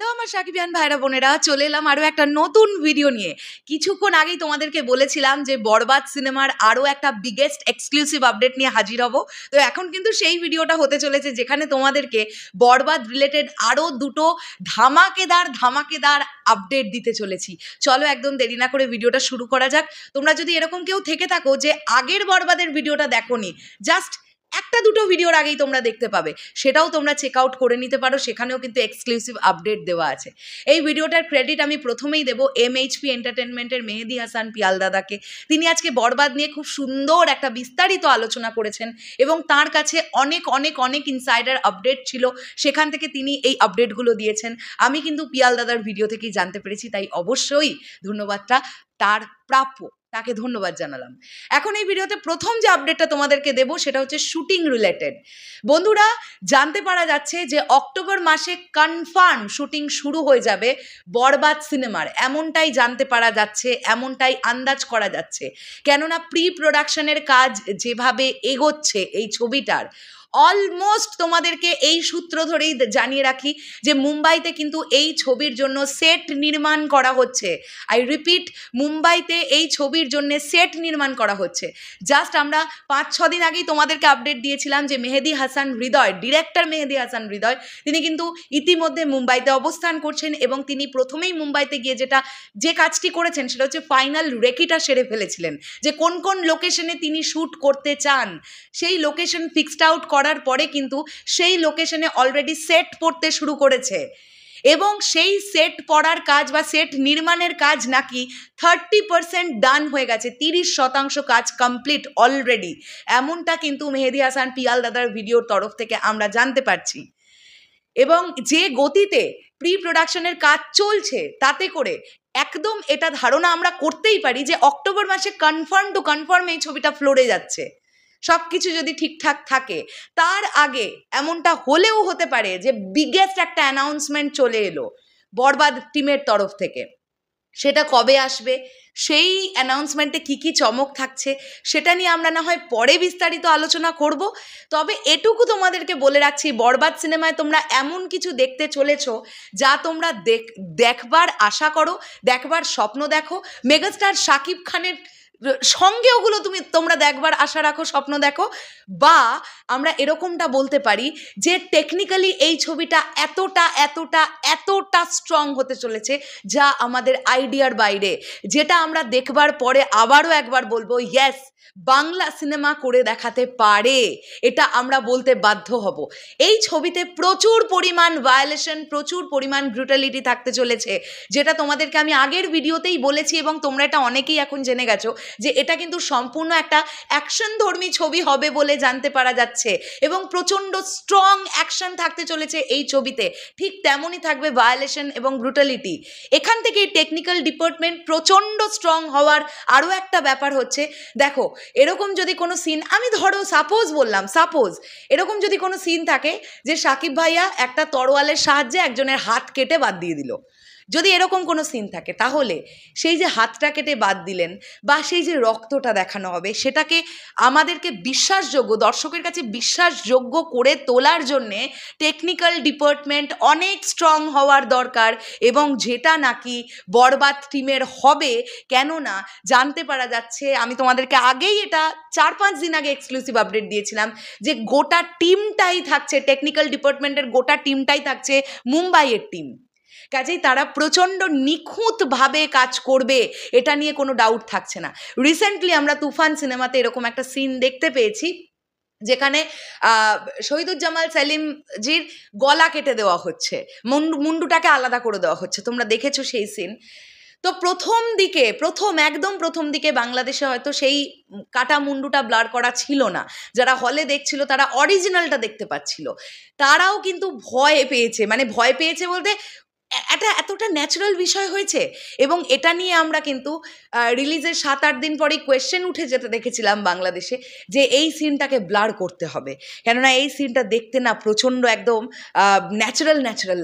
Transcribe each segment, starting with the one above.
তো আমার সাকিবিয়ান ভাইরা বোনেরা চলে এলাম আরও একটা নতুন ভিডিও নিয়ে। কিছুক্ষণ আগেই তোমাদেরকে বলেছিলাম যে বরবাদ সিনেমার আরও একটা বিগেস্ট এক্সক্লুসিভ আপডেট নিয়ে হাজির হব। তো এখন কিন্তু সেই ভিডিওটা হতে চলেছে যেখানে তোমাদেরকে বরবাদ রিলেটেড আরও দুটো ধামাকেদার আপডেট দিতে চলেছি। চলো একদম দেরি না করে ভিডিওটা শুরু করা যাক। তোমরা যদি এরকম কেউ থেকে থাকো যে আগের বরবাদের ভিডিওটা দেখোনি, জাস্ট একটা দুটো ভিডিওর আগেই তোমরা দেখতে পাবে, সেটাও তোমরা চেক আউট করে নিতে পারো, সেখানেও কিন্তু এক্সক্লুসিভ আপডেট দেওয়া আছে। এই ভিডিওটার ক্রেডিট আমি প্রথমেই দেবো MHP এন্টারটেনমেন্টের মেহেদি হাসান পিয়াল দাদাকে। তিনি আজকে বরবাদ নিয়ে খুব সুন্দর একটা বিস্তারিত আলোচনা করেছেন এবং তার কাছে অনেক অনেক অনেক ইনসাইডার আপডেট ছিল, সেখান থেকে তিনি এই আপডেটগুলো দিয়েছেন। আমি কিন্তু পিয়াল দাদার ভিডিও থেকেই জানতে পেরেছি, তাই অবশ্যই ধন্যবাদটা তার প্রাপ্য, তাকে ধন্যবাদ জানালাম। এখন এই ভিডিওতে প্রথম যে আপডেটটা তোমাদেরকে দেবো সেটা হচ্ছে শুটিং রিলেটেড। বন্ধুরা, জানতে পারা যাচ্ছে যে অক্টোবর মাসে কনফার্ম শুটিং শুরু হয়ে যাবে বরবাদ সিনেমার, এমনটাই জানতে পারা যাচ্ছে, এমনটাই আন্দাজ করা যাচ্ছে। কেননা প্রি প্রোডাকশনের কাজ যেভাবে এগোচ্ছে এই ছবিটার, অলমোস্ট তোমাদেরকে এই সূত্র ধরেই জানিয়ে রাখি যে মুম্বাইতে কিন্তু এই ছবির জন্য সেট নির্মাণ করা হচ্ছে। আই রিপিট, মুম্বাইতে এই ছবির জন্য সেট নির্মাণ করা হচ্ছে। জাস্ট আমরা 5-6 দিন আগেই তোমাদেরকে আপডেট দিয়েছিলাম যে মেহেদি হাসান হৃদয়, ডিরেক্টর মেহেদি হাসান হৃদয়, তিনি কিন্তু ইতিমধ্যে মুম্বাইতে অবস্থান করছেন এবং তিনি প্রথমেই মুম্বাইতে গিয়ে যে কাজটি করেছেন সেটা হচ্ছে ফাইনাল রেকিটা সেরে ফেলেছিলেন যে কোন কোন লোকেশনে তিনি শ্যুট করতে চান। সেই লোকেশন ফিক্সড আউট করার পরে কিন্তু সেই লোকেশনে অলরেডি সেট পড়তে শুরু করেছে এবং সেই সেট পড়ার কাজ বা সেট নির্মাণের কাজ নাকি 30% ডান হয়ে গেছে, 30% কাজ কমপ্লিট অলরেডি, এমনটা কিন্তু মেহেদি হাসান পিয়াল দাদার ভিডিওর তরফ থেকে আমরা জানতে পারছি। এবং যে গতিতে প্রি প্রোডাকশনের কাজ চলছে তাতে করে একদম এটা ধারণা আমরা করতেই পারি যে অক্টোবর মাসে কনফার্ম এই ছবিটা ফ্লোরে যাচ্ছে, সব কিছু যদি ঠিকঠাক থাকে। তার আগে এমনটা হলেও হতে পারে যে বিগেস্ট একটা অ্যানাউন্সমেন্ট চলে এলো বরবাদ টিমের তরফ থেকে। সেটা কবে আসবে, সেই অ্যানাউন্সমেন্টে কী কী চমক থাকছে, সেটা নিয়ে আমরা না হয় পরে বিস্তারিত আলোচনা করব। তবে এটুকু তোমাদেরকে বলে রাখছি, বরবাদ সিনেমায় তোমরা এমন কিছু দেখতে চলেছ যা তোমরা দেখবার আশা করো, দেখবার স্বপ্ন দেখো। মেগাস্টার শাকিব খানের সঙ্গে ওগুলো তোমরা দেখবার আশা রাখো, স্বপ্ন দেখো। বা আমরা এরকমটা বলতে পারি যে টেকনিক্যালি এই ছবিটা এতটা স্ট্রং হতে চলেছে যা আমাদের আইডিয়ার বাইরে, যেটা আমরা দেখবার পরে আবারও একবার বলবো ইয়েস, বাংলা সিনেমা করে দেখাতে পারে, এটা আমরা বলতে বাধ্য হব। এই ছবিতে প্রচুর পরিমাণ ভায়োলেশন, প্রচুর পরিমাণ ব্রুটালিটি থাকতে চলেছে, যেটা তোমাদেরকে আমি আগের ভিডিওতেই বলেছি এবং তোমরা এটা অনেকেই এখন জেনে গেছো যে এটা কিন্তু সম্পূর্ণ একটা অ্যাকশনধর্মী ছবি হবে বলে জানতে পারা যাচ্ছে এবং প্রচণ্ড স্ট্রং অ্যাকশন থাকতে চলেছে এই ছবিতে, ঠিক তেমনই থাকবে ভায়োলেশন এবং ব্রুটালিটি। এখান থেকে টেকনিক্যাল ডিপার্টমেন্ট প্রচণ্ড স্ট্রং হওয়ার আরও একটা ব্যাপার হচ্ছে, দেখো এরকম যদি কোনো সিন, আমি ধরো সাপোজ এরকম যদি কোনো সিন থাকে যে সাকিব ভাইয়া একটা তরোয়ালের সাহায্যে একজনের হাত কেটে বাদ দিয়ে দিল, যদি এরকম কোনো সিন থাকে, তাহলে সেই যে হাতটা কেটে বাদ দিলেন বা সেই যে রক্তটা দেখানো হবে, সেটাকে আমাদেরকে বিশ্বাসযোগ্য, দর্শকের কাছে বিশ্বাসযোগ্য করে তোলার জন্যে টেকনিক্যাল ডিপার্টমেন্ট অনেক স্ট্রং হওয়ার দরকার এবং যেটা নাকি বরবাদ টিমের হবে। কেননা জানতে পারা যাচ্ছে, আমি তোমাদেরকে আগেই এটা 4-5 দিন আগে এক্সক্লুসিভ আপডেট দিয়েছিলাম যে গোটা টিমটাই থাকছে, টেকনিক্যাল ডিপার্টমেন্টের গোটা টিমটাই থাকছে মুম্বাইয়ের টিম। কাজেই তারা প্রচণ্ড নিখুঁতভাবে কাজ করবে, এটা নিয়ে কোনো ডাউট থাকছে না। রিসেন্টলি আমরা তুফান সিনেমাতে এরকম একটা সিন দেখতে পেয়েছি যেখানে শহীদুজ্জামান সেলিমজির গলা কেটে দেওয়া হচ্ছে, মুন্ডুটাকে আলাদা করে দেওয়া হচ্ছে, তোমরা দেখেছো সেই সিন। তো একদম প্রথম দিকে বাংলাদেশে হয়তো সেই কাটা মুন্ডুটা ব্লার করা ছিল না, যারা হলে দেখছিল তারা অরিজিনালটা দেখতে পাচ্ছিল, তারাও কিন্তু ভয় পেয়েছে বলতে এটা এতটা ন্যাচারাল বিষয় হয়েছে। এবং এটা নিয়ে আমরা কিন্তু রিলিজের 7-8 দিন পরেই কোয়েশ্চেন উঠে যেতে দেখেছিলাম বাংলাদেশে যে এই সিনটাকে ব্লার করতে হবে, কেননা এই সিনটা দেখতে না প্রচণ্ড একদম ন্যাচারাল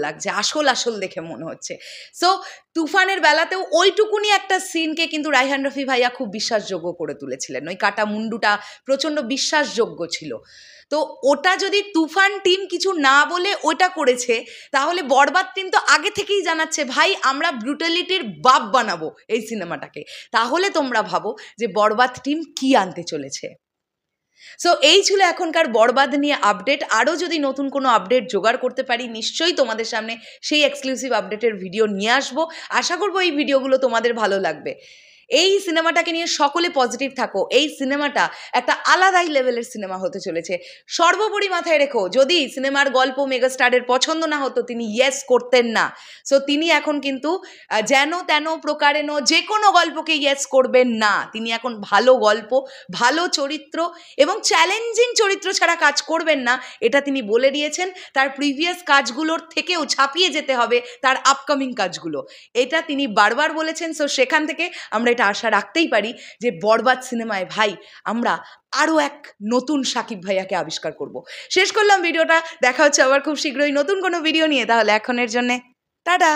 লাগছে, আসল দেখে মনে হচ্ছে। সো তুফানের বেলাতেও ওইটুকুনি একটা সিনকে কিন্তু রায়হান রফি ভাইয়া খুব বিশ্বাসযোগ্য করে তুলেছিলেন, ওই কাটা মুন্ডুটা প্রচণ্ড বিশ্বাসযোগ্য ছিল। তো ওটা যদি তুফান টিম কিছু না বলে ওটা করেছে, তাহলে বরবাদ টিম তো আগে থেকেই জানাচ্ছে ভাই আমরা ব্রুটালিটির বাপ বানাবো এই সিনেমাটাকে। তাহলে তোমরা ভাবো যে বরবাদ টিম কি আনতে চলেছে। সো এই ছিল এখনকার বরবাদ নিয়ে আপডেট। আরও যদি নতুন কোনো আপডেট জোগাড় করতে পারি নিশ্চয়ই তোমাদের সামনে সেই এক্সক্লুসিভ আপডেটের ভিডিও নিয়ে আসবো। আশা করবো এই ভিডিওগুলো তোমাদের ভালো লাগবে। এই সিনেমাটাকে নিয়ে সকলে পজিটিভ থাকো। এই সিনেমাটা একটা আলাদাই লেভেলের সিনেমা হতে চলেছে। সর্বোপরি মাথায় রেখো, যদি সিনেমার গল্প মেগাস্টারের পছন্দ না হতো তিনি ইয়েস করতেন না। সো তিনি এখন কিন্তু যেন তেন প্রকারেণ যে কোনো গল্পকে ইয়েস করবেন না। তিনি এখন ভালো গল্প, ভালো চরিত্র এবং চ্যালেঞ্জিং চরিত্র ছাড়া কাজ করবেন না, এটা তিনি বলে দিয়েছেন। তার প্রিভিয়াস কাজগুলোর থেকেও ছাপিয়ে যেতে হবে তার আপকামিং কাজগুলো, এটা তিনি বারবার বলেছেন। সো সেখান থেকে আমরা এটা আশা রাখতেই পারি যে বরবাদ সিনেমায় ভাই আমরা আরও এক নতুন শাকিব ভাইয়াকে আবিষ্কার করব। শেষ করলাম ভিডিওটা, দেখা হচ্ছে আবার খুব শীঘ্রই নতুন কোনো ভিডিও নিয়ে। তাহলে এখনের জন্যে টাটা।